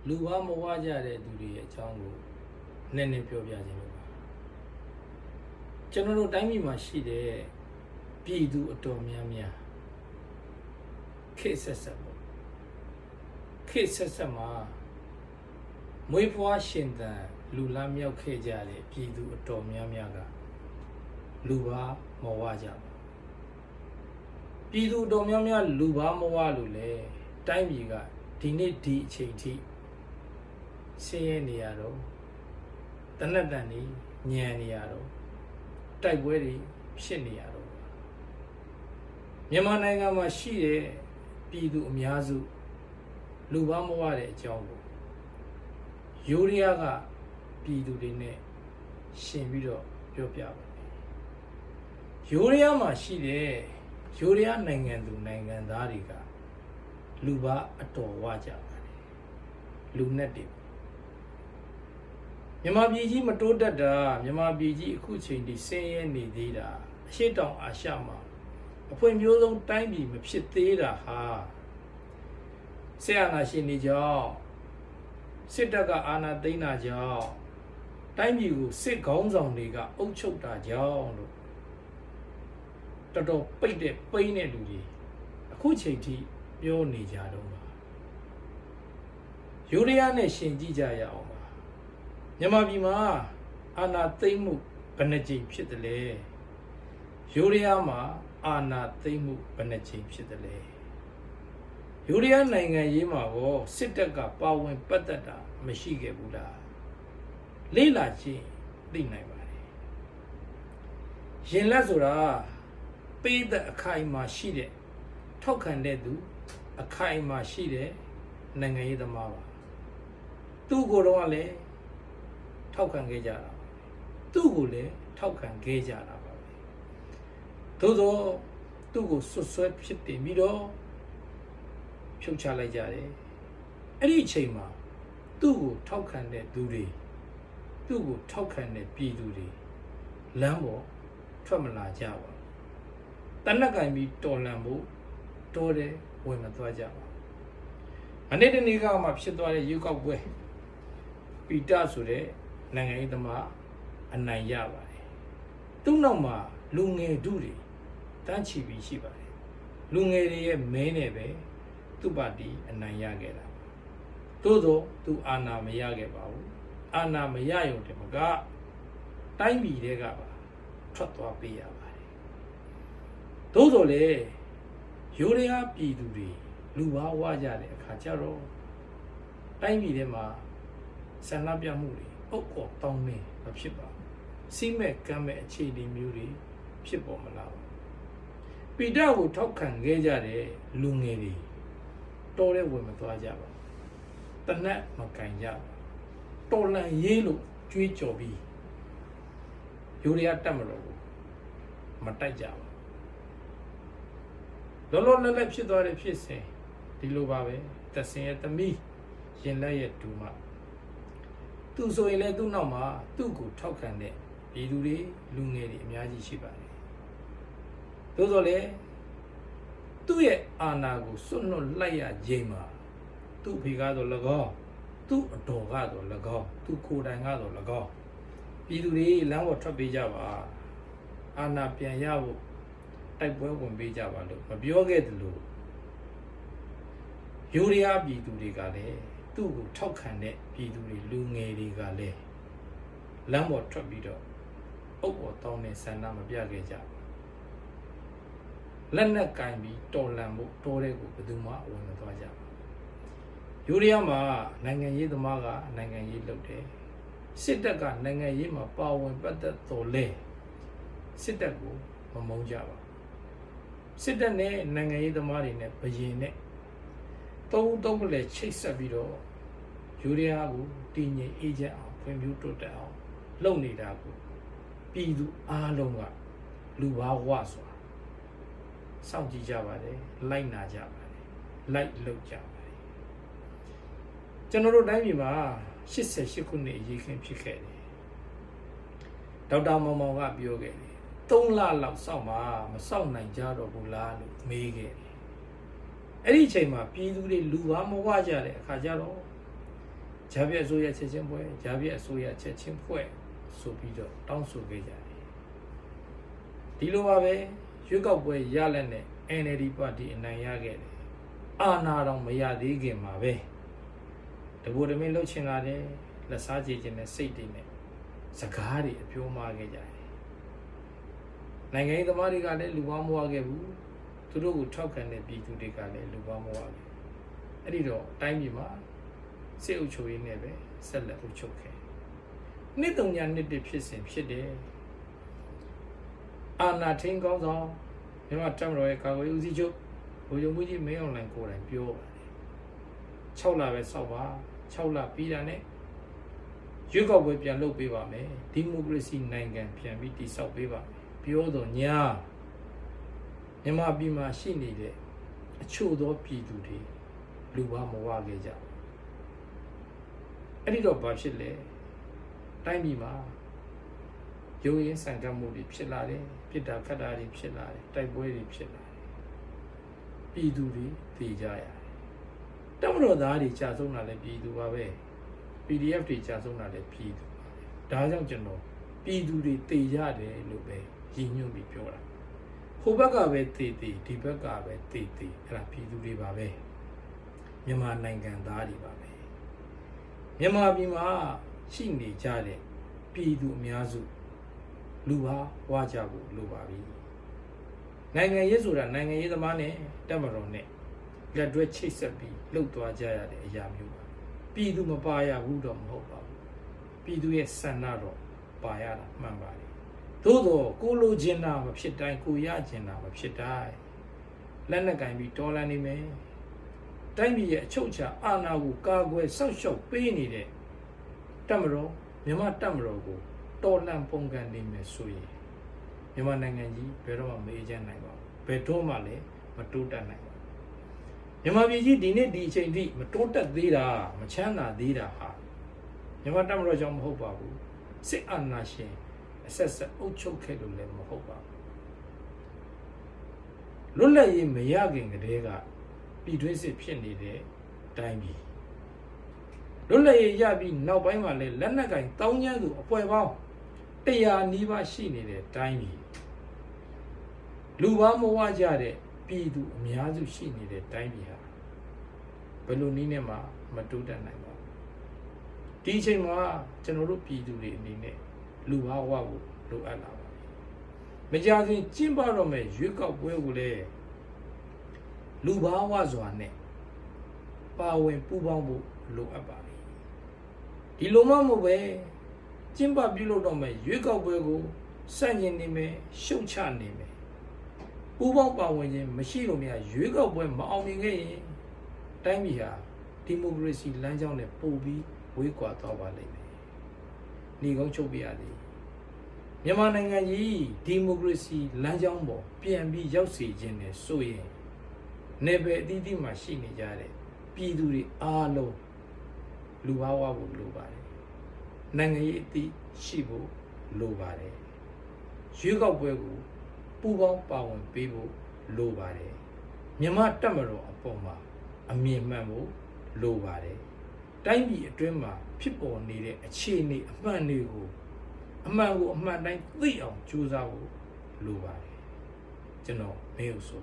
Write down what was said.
လူဘာမဝကြတဲ့သူတွေရဲ့အကြောင်းကိုနည်းနည်းပြောပြခြင်းလို့ပါကျွန်တော်တို့တိုင်းပြည်မှာရှိတဲ့ပြည်သူအတော်များများခေတ်ဆက်ဆက်ပေါ့ခေတ်ဆက်ဆက်မှာမွေးဖွားရှင်သန်လူလမ်းမြောက်ခဲ့ကြတဲ့ပြည်သူအတော်များများကလူဘာမဝကြပါပြည်သူအတော်များများလူဘာမဝလို့လေတိုင်းပြည်ကဒီနေ့ဒီအချိန်ထိဆင်းရဲနေရတော့တနတ်တန်နေညံနေရတော့တိုက်ပွဲတွေဖြစ်နေရတော့မြန်မာနိုင်ငံမှာရှိတဲ့ပြည်သူအများစုလူဘာမဝတဲ့အကြောင်းကိုယူရီးယားကပြည်သူတွေနဲ့ရှင်ပြီးတော့ပြောပြပါမယ်ယူရီးယားမှာရှိတဲ့ယူရီးယားနိုင်ငံသူနိုင်ငံသားတွေကလူဘာအတော်ဝကြပါတယ်လူနဲ့တွေမြန်မာပြည်ကြီးမတိုးတက်တာမြန်မာပြည်ကြီးအခုချိန်ထိဆင်းရဲနေသေးတာအရှေ့တောင်အာရှမှာအဖွံ့ဖြိုးဆုံးတိုင်းပြည်မဖြစ်သေးတာဟာဆရာနာရှင်တွေကြောင့်စစ်တပ်ကအာဏာသိမ်းတာကြောင့်တိုင်းပြည်ကိုစစ်ခေါင်းဆောင်တွေကအုပ်ချုပ်တာကြောင့်လို့တော်တော်ပိတ်တဲ့ပိန်းတဲ့လူတွေအခုချိန်ထိပြောနေကြတော့ပါယူရီးယားနဲ့ရှင်ကြည့်ကြရအောင်ပါမြန်မာပြည်မှာအာဏာသိမ်းမှုဘယ်နှကြိမ်ဖြစ်တယ်လဲယူရီးယားမှာအာဏာသိမ်းမှုဘယ်နှကြိမ်ဖြစ်တယ်လဲယူရီးယားနိုင်ငံရေးမှာကောစစ်တပ်ကပါဝင်ပတ်သက်တာမရှိခဲ့ဘူးလားလေ့လာကြည့်သိနိုင်ပါတယ်ရင်လက်ဆိုတာပေးတဲ့အခိုင်အမာရှိတဲ့ထောက်ခံတဲ့သူအခိုင်အမာရှိတဲ့နိုင်ငံရေးသမားပါသူ့ကိုယ်တော့လည်းထောက်ခံခဲ့ကြတာသူ့ကိုလည်းထောက်ခံခဲ့ကြတာပါပဲသို့သောသူ့ကိုဆွဆွဲဖြစ်တင်ပြီးတော့ဖြုတ်ချလိုက်ကြတယ်အဲ့ဒီအချိန်မှာသူ့ကိုထောက်ခံတဲ့သူတွေသူ့ကိုထောက်ခံတဲ့ပြည်သူတွေလမ်းပေါ်ထွက်မလာကြပါဘူးတနက်ကင်ပြီးတော်လန်ဖို့တော်တယ်ဝင်မသွားကြပါဘူးအနေ့တနေ့ကမှဖြစ်သွားတဲ့ရွေးကောက်ပွဲပီတာဆိုတဲ့နိုင်ငံရေးသမားအနိုင်ရပါတယ်သူ့နောက်မှာလူငယ်တို့တွေတန်းချီပြီးရှိပါတယ်လူငယ်တွေရဲ့မဲနဲ့ပဲသူ့ပါတီအနိုင်ရခဲ့တာသို့သောသူအာဏာမရခဲ့ပါဘူးအာဏာမရရုံတည်းမကတိုင်းပြည်တွေကပါထွက်သွားပေးရပါတယ်သို့သောလေယူရီးယားပြည်သူတွေလူဘာဝကြတဲ့အခါကျတော့တိုင်းပြည်ထဲမှာဆန္ဒပြမှုတွေအုပ်ကောတောင်းနေမဖြစ်ပါဘူးစီးမဲ့ကမ်းမဲ့အခြေအနေမျိုးတွေဖြစ်ပေါ်မလာဘူးပီတာကိုထောက်ခံခဲ့ကြတဲ့လူငယ်တွေတော်တဲ့ဝင်မသွားကြပါဘူးတနက်မကင်ကြပါတော်လန်ရေးလို့ကြွေးကြော်ပြီးယူရီးယားတက်မလို့မတိုက်ကြပါလောလောလတ်လတ်ဖြစ်သွားတဲ့ဖြစ်စဉ်ဒီလိုပါပဲတဆင်ရဲ့သမီးရင်လက်ရဲ့ဒူမသူဆိုရင်လည်းသူ့နောက်မှာသူ့ကိုထောက်ခံတဲ့ပြည်သူတွေလူငယ်တွေအများကြီးရှိပါတယ်သို့သော်လည်းသူ့ရဲ့အာဏာကိုစွန့်လွတ်လိုက်ရခြင်းမှာသူ့ဖေကတော့၎င်းသူ့အတော်ကတော့၎င်းသူ့ကိုယ်တိုင်ကတော့၎င်းပြည်သူတွေလမ်းပေါ်ထွက်ပေးကြပါအာဏာပြန်ရဖို့တိုက်ပွဲဝင်ပေးကြပါလို့မပြောခဲ့သလိုယူရီးယားပြည်သူတွေကလည်းသူ့ကိုထောက်ခံတဲ့ပြည်သူတွေလူငယ်တွေကလည်းလမ်းပေါ်ထွက်ပြီးတော့အုပ်ပေါ်တောင်းတဲ့ဆန္ဒမပြခဲ့ကြဘူးလက်နက်ကင်ပြီးတော်လန်ဖို့တော်တဲ့ကိုဘယ်သူမှဝင်မသွားကြဘူးယူရီးယားမှာနိုင်ငံရေးသမားကနိုင်ငံရေးလုပ်တယ်စစ်တပ်ကနိုင်ငံရေးမှာပါဝင်ပတ်သက်တော်လဲစစ်တပ်ကိုမမုန်းကြပါဘူးစစ်တပ်နဲ့နိုင်ငံရေးသမားတွေနဲ့ဘယင်နဲ့သုံးလည်းချိတ်ဆက်ပြီးတော့ယူရီးယားကိုတည်ငြိမ်အေးချမ်းအောင်ဖွံ့ဖြိုးတိုးတက်အောင်လုပ်နေတာကိုပြည်သူအားလုံးကလူဘာဝဆိုတာစောင့်ကြည့်ကြပါတယ်လိုက်နာကြပါတယ်လိုက်လုပ်ကြပါတယ်ကျွန်တော်တို့တိုင်းပြည်မှာ88ခုနှစ်အရေးခင်းဖြစ်ခဲ့တယ်ဒေါက်တာမောင်မောင်ကပြောခဲ့တယ်3လလောက်စောင့်မှာမစောင့်နိုင်ကြတော့ဘူးလားလို့မေးခဲ့တယ်အဲ့ဒီအချိန်မှာပြည်သူတွေလူဘာမဝကြတဲ့အခါကျတော့ ဂျာပြည့်အစိုးရချက်ချင်းပွဲဂျာပြည့်အစိုးရချက်ချင်းဖွဲ့ဆိုပြီးတော့တောင်းဆိုခဲ့ကြတယ်ဒီလိုပါပဲရွေးကောက်ပွဲရလက်နဲ့ NLD ပါတီအနိုင်ရခဲ့တယ်အာဏာတော်မရသေးခင်မှာပဲတဘူတမင်းလှုပ်ချင်လာတယ်လက်စားကြည့်ခြင်းနဲ့စိတ်တွေနဲ့စကားတွေအပြောမှားခဲ့ကြတယ်နိုင်ငံရေးသမားတွေကလည်းလူပေါင်းမဝခဲ့ဘူးသူတို့ကိုထောက်ခံတဲ့ပြည်သူတွေကလည်းလူပေါင်းမဝခဲ့အဲ့ဒီတော့တိုင်းပြည်မှာစစ်အုပ်ချုပ်ရေးနဲ့ပဲဆက်လက်အုပ်ချုပ်ခဲ့နှစ်တုံညာနှစ်တည်းဖြစ်စဉ်ဖြစ်တယ်အာဏာထိန်ကောင်းဆောင်မြန်မာတပ်မတော်ရဲ့ကာကွယ်ရေးဦးစီးချုပ်ဗိုလ်ချုပ်မှုကြီးမင်းအောင်လှိုင်ကိုယ်တိုင်ပြောပါတယ်6လပဲစောက်ပါ6လပြီးတာနဲ့ရွေးကောက်ပွဲပြန်လုပ်ပေးပါမယ်ဒီမိုကရေစီနိုင်ငံပြန်ပြီးတည်ဆောက်ပေးပါမယ်ပြောတော့ညာမြန်မာပြည်မှာရှိနေတဲ့အချို့သောပြည်သူတွေလူပါမဝခဲ့ကြအဲ့ဒီတော့ဘာဖြစ်လဲတိုင်းပြည်မှာရုံးရင်းဆန်ကပ်မှုတွေဖြစ်လာတယ်ပြစ်တာခတ်တာတွေဖြစ်လာတယ်တိုက်ပွဲတွေဖြစ်လာတယ်ပြည်သူတွေတည်ကြရတယ်တမတော်သားတွေကြာဆုံးတာလည်းပြည်သူပါပဲ PDF တွေကြာဆုံးတာလည်းပြည်သူပါပဲဒါကြောင့်ကျွန်တော်ပြည်သူတွေတည်ရတယ်လို့ပဲရည်ညွှန်းပြီးပြောတာဟိုဘက်ကပဲတည်ဒီဘက်ကပဲတည်အဲ့ဒါပြည်သူတွေပါပဲမြန်မာနိုင်ငံသားတွေပါပဲမြန်မာပြည်မှာရှိနေကြတဲ့ပြည်သူအများစုလူပါဝါကြဖို့လိုပါပြီနိုင်ငံရေးဆိုတာနိုင်ငံရေးသမားနဲ့တပ်မတော်နဲ့လက်တွဲချိတ်ဆက်ပြီးလှုပ်သွားကြရတဲ့အရာမျိုးပါပြည်သူမပါရဘူးတော့မဟုတ်ပါဘူးပြည်သူရဲ့ဆန္ဒတော့ပါရတာမှန်ပါတယ်သို့တော့ကိုလိုချင်တာမဖြစ်တိုင်းကိုရချင်တာမဖြစ်တိုင်းလက်နဲ့ကင်ပြီးတော်လန်နေမယ်တိုင်းပြည်ရဲ့အချုပ်အခြာအာဏာကိုကာကွယ်စောင့်ရှောက်ပေးနေတဲ့တပ်မတော်မြန်မာတပ်မတော်ကိုတော်လှန်ပုံကန်နေမယ်ဆိုရင်မြန်မာနိုင်ငံကြီးဘယ်တော့မှမအေးချမ်းနိုင်ပါဘူးဘယ်တော့မှလည်းမတိုးတက်နိုင်ပါဘူးမြန်မာပြည်ကြီးဒီနေ့ဒီအချိန်ထိမတိုးတက်သေးတာမချမ်းသာသေးတာဟာမြန်မာတပ်မတော်ကြောင့်မဟုတ်ပါဘူးစစ်အာဏာရှင်အဆက်ဆက်အုပ်ချုပ်ခဲ့လို့လည်းမဟုတ်ပါဘူးလွတ်လပ်ရေးမရခင်ကတည်းကပြည်တွင်းစစ်ဖြစ်နေတဲ့တိုင်းပြည်လွတ်လပ်ရေးရပြီးနောက်ပိုင်းမှာလည်းလက်နက်ကင်တောင်းကျမ်းသူအဖွဲ့ပေါင်း100နီးပါးရှိနေတဲ့တိုင်းပြည်လူပါမဝကြတဲ့ပြည်သူအများစုရှိနေတဲ့တိုင်းပြည်ဟာဘယ်လိုနည်းနဲ့မှမတိုးတက်နိုင်ပါဘူးဒီအချိန်မှာကျွန်တော်တို့ပြည်သူတွေအနေနဲ့လူပါဝဖို့လိုအပ်လာပါပြီမကြာခင်ကျင်းပတော့မယ့်ရွေးကောက်ပွဲကိုလည်းလူပါဝစွာနဲ့ပါဝင်ပူးပေါင်းဖို့လိုအပ်ပါပြီဒီလိုမှမဟုတ်ပဲကျင်းပပြုလုပ်တော့မယ့်ရွေးကောက်ပွဲကိုစန့်ကျင်နေမယ်ရှုတ်ချနေမယ်ပူးပေါင်းပါဝင်ခြင်းမရှိလို့များရွေးကောက်ပွဲမအောင်မြင်ခဲ့ရင်တိုင်းပြည်ဟာဒီမိုကရေစီလမ်းကြောင်းနဲ့ပို့ပြီးဝေးကွာသွားပါလိမ့်မယ်။ညီကုန်းချုပ်ပြရသည်မြန်မာနိုင်ငံကြီးဒီမိုကရေစီလမ်းကြောင်းပေါ်ပြန်ပြီးရောက်စေခြင်းနဲ့ဆိုရင်နေပယ်အသီးသီးမှာရှိနေကြတဲ့ပြည်သူတွေအားလုံးလူပါဝဖို့လိုပါတယ်။နိုင်ငံရေးအသီးရှိဖို့လိုပါတယ်။ရွေးကောက်ပွဲကိုပူပေါင်းပါဝင်ပေးဖို့လိုပါတယ်မြန်မာတပ်မတော်အပေါ်မှာအမြင်မှန်ဖို့လိုပါတယ်တိုင်းပြည်အတွင်းမှာဖြစ်ပေါ်နေတဲ့အခြေအနေအမှန်တွေကိုအမှန်တိုင်းသိအောင်ကြိုးစားဖို့လိုပါတယ်ကျွန်တော်မင်းကိုဆို